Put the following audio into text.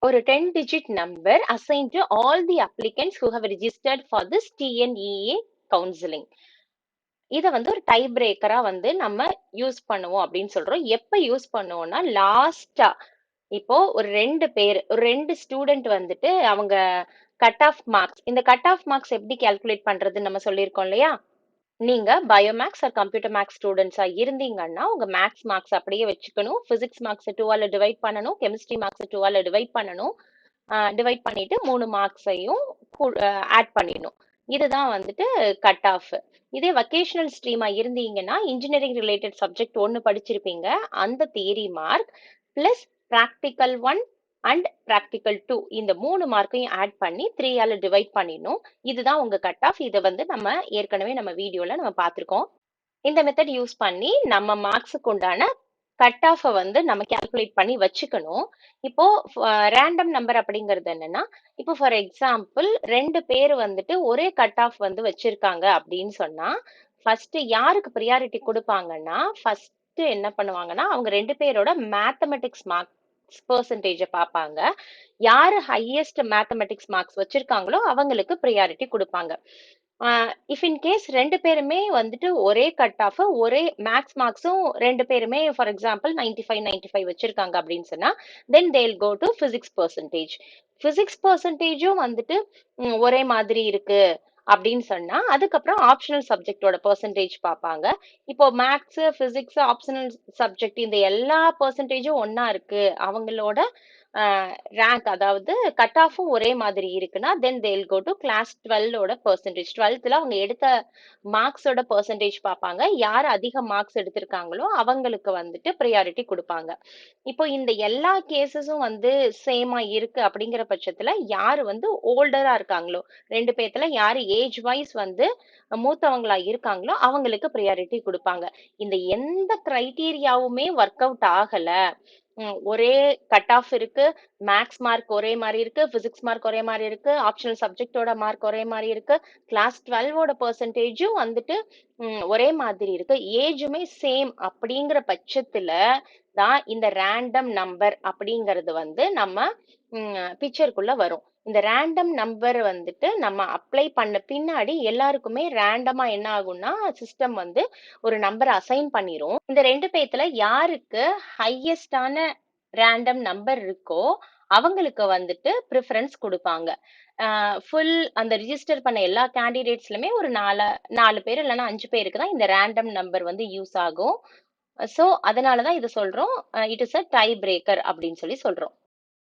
ஒரு 10 digit number assigned to all the applicants who have registered for this TNEA counseling. இத வந்து ஒரு tie பிரேக்கரா வந்து நம்ம யூஸ் பண்ணுவோம் அப்படின்னு சொல்றோம். எப்ப யூஸ் பண்ணுவோம்னா லாஸ்டா இப்போ ஒரு 2 பேர் ஒரு 2 ஸ்டூடெண்ட் வந்துட்டு அவங்க கட் ஆஃப் மார்க்ஸ் இந்த கட் ஆஃப் மார்க்ஸ் எப்படி கால்குலேட் பண்றதுன்னு நம்ம சொல்லியிருக்கோம் இல்லையா? நீங்க பயோமேக்ஸ் ஆர் கம்ப்யூட்டர் மேக்ஸ் ஸ்டூடெண்ட்ஸா இருந்தீங்கன்னா உங்க மேக்ஸ் மார்க்ஸ் அப்படியே வச்சுக்கணும். பிசிக்ஸ் மார்க்ஸ் 2ஆல டிவைட் பண்ணணும். கெமிஸ்ட்ரி மார்க்ஸ் 2ஆல டிவைட் பண்ணணும். டிவைட் பண்ணிட்டு 3 மார்க்ஸையும் ஆட் பண்ணிடணும். இதுதான் வந்துட்டு கட் ஆஃப். இதே வொகேஷனல் ஸ்ட்ரீமா இருந்தீங்கன்னா இன்ஜினியரிங் ரிலேட்டட் சப்ஜெக்ட் ஒன்று படிச்சிருப்பீங்க. அந்த theory mark plus practical 1 and practical 2 இந்த 3 மார்க்கையும் ஆட் பண்ணி 3ஆல டிவைட் பண்ணிடணும். இதுதான் உங்க கட் ஆஃப். இதை வந்து நம்ம ஏற்கனவே நம்ம வீடியோல நம்ம பார்த்திருக்கோம். இந்த மெத்தட் யூஸ் பண்ணி நம்ம மார்க்ஸுக்கு உண்டான கட் ஆஃபை வந்து நம்ம கால்குலேட் பண்ணி வச்சுக்கணும். இப்போ ரேண்டம் நம்பர் அப்படிங்கிறது என்னன்னா, இப்போ ஃபார் எக்ஸாம்பிள் 2 பேர் வந்துட்டு ஒரே கட் ஆஃப் வந்து வச்சிருக்காங்க அப்படின்னு சொன்னா ஃபர்ஸ்ட் யாருக்கு ப்ரியாரிட்டி கொடுப்பாங்கன்னா ஃபர்ஸ்ட் என்ன பண்ணுவாங்கன்னா அவங்க 2 பேரோட மேத்தமெட்டிக்ஸ் மார்க்ஸ் பெர்சன்டேஜை பார்ப்பாங்க. யாரு ஹையஸ்ட் மேத்தமெட்டிக்ஸ் மார்க்ஸ் வச்சிருக்காங்களோ அவங்களுக்கு ப்ரியாரிட்டி கொடுப்பாங்க. இஃப் இன் கேஸ் 2 பேருமே வந்துட்டு ஒரே கட் ஆஃப் ஒரே மேக்ஸ் மார்க்ஸும் 2 பேருமே ஃபார் எக்ஸாம்பிள் 95 வச்சிருக்காங்க அப்படின்னு சொன்னா then they'll go to physics percentage. Physics பெர்சன்டேஜும் வந்துட்டு ஒரே மாதிரி இருக்கு அப்படின்னு சொன்னா அதுக்கப்புறம் ஆப்ஷனல் சப்ஜெக்டோட பெர்சன்டேஜ் பார்ப்பாங்க. இப்போ மேக்ஸ் பிசிக்ஸ் ஆப்ஷனல் சப்ஜெக்ட் இந்த எல்லா பெர்சன்டேஜும் ஒன்னா இருக்கு அவங்களோட ரேங்க் அதாவது கட் ஆஃபும் ஒரே மாதிரி இருக்குன்னா then they'll go to class 12ஓட பெர்சன்டேஜ். 12th அவங்க எடுத்த மார்க்ஸோட பெர்சன்டேஜ் பார்ப்பாங்க. யார் அதிக மார்க்ஸ் எடுத்திருக்காங்களோ அவங்களுக்கு வந்துட்டு ப்ரியாரிட்டி கொடுப்பாங்க. இப்போ இந்த எல்லா கேசஸும் வந்து சேமா இருக்கு அப்படிங்கிற பட்சத்துல யாரு வந்து ஓல்டரா இருக்காங்களோ 2 பேத்துல யாரு ஏஜ் வைஸ் வந்து மூத்தவங்களா இருக்காங்களோ அவங்களுக்கு ப்ரியாரிட்டி கொடுப்பாங்க. இந்த எந்த கிரைட்டீரியாவுமே ஒர்க் அவுட் ஆகல, ஒரே கட் ஆஃப் இருக்கு, மேக்ஸ் மார்க் ஒரே மாதிரி இருக்கு, பிசிக்ஸ் மார்க் ஒரே மாதிரி இருக்கு, ஆப்ஷனல் சப்ஜெக்டோட மார்க் ஒரே மாதிரி இருக்கு, கிளாஸ் 12ஓட பெர்சன்டேஜும் வந்துட்டு ஒரே மாதிரி இருக்கு, ஏஜுமே சேம் அப்படிங்கிற பட்சத்துல தான் இந்த ரேண்டம் நம்பர் அப்படிங்கிறது வந்து நம்ம பிக்சருக்குள்ள வரும். இந்த ரேண்டம் நம்பர் வந்துட்டு நம்ம அப்ளை பண்ண பின்னாடி எல்லாருக்குமே ரேண்டமா என்ன ஆகும்னா சிஸ்டம் வந்து ஒரு நம்பர் அசைன் பண்ணிரும். இந்த 2 பேத்துல யாருக்கு ஹையஸ்டான ரேண்டம் நம்பர் இருக்கோ அவங்களுக்கு வந்துட்டு ப்ரிஃபரன்ஸ் கொடுப்பாங்க. ஃபுல் அந்த ரிஜிஸ்டர் பண்ண எல்லா கேண்டிடேட்ஸ்லுமே ஒரு 4 பேர் இல்லைன்னா 5 பேருக்கு தான் இந்த ரேண்டம் நம்பர் வந்து யூஸ் ஆகும். ஸோ அதனாலதான் இது சொல்றோம் it is a tie breaker அப்படின்னு சொல்லி சொல்றோம்.